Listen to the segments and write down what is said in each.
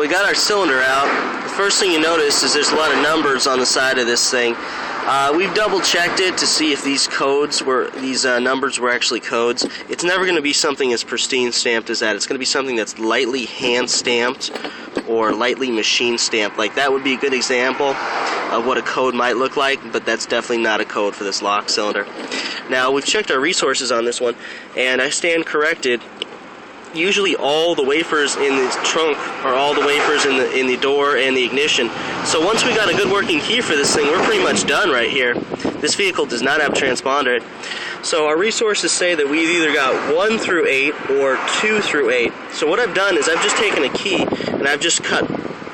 we got our cylinder out. The first thing you notice is there's a lot of numbers on the side of this thing. We've double checked it to see if these numbers were actually codes. It's never going to be something as pristine stamped as that. It's going to be something that's lightly hand stamped or lightly machine stamped. Like that would be a good example of what a code might look like, but that's definitely not a code for this lock cylinder. Now we've checked our resources on this one, and I stand corrected. Usually all the wafers in the trunk are all the wafers in the door and the ignition. So once we got a good working key for this thing, we're pretty much done right here. This vehicle does not have a transponder. So our resources say that we've either got 1 through 8 or 2 through 8. So what I've done is I've just taken a key and I've just cut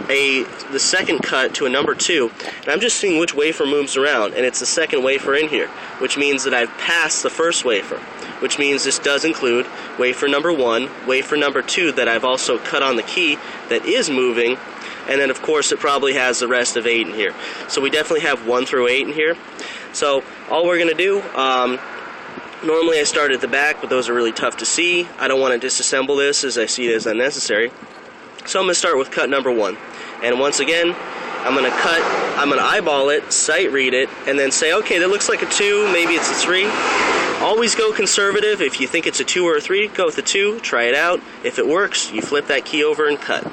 the second cut to a number 2, and I'm just seeing which wafer moves around, and it's the second wafer in here, which means that I've passed the first wafer, which means this does include wafer number 1, wafer number 2 that I've also cut on the key that is moving, and then of course it probably has the rest of 8 in here. So we definitely have 1 through 8 in here. So all we're going to do, normally I start at the back, but those are really tough to see. I don't want to disassemble this as I see it as unnecessary. So I'm going to start with cut number 1. And once again, I'm going to eyeball it, sight read it, and then say, okay, that looks like a 2, maybe it's a 3. Always go conservative. If you think it's a 2 or a 3, go with the 2, try it out. If it works, you flip that key over and cut.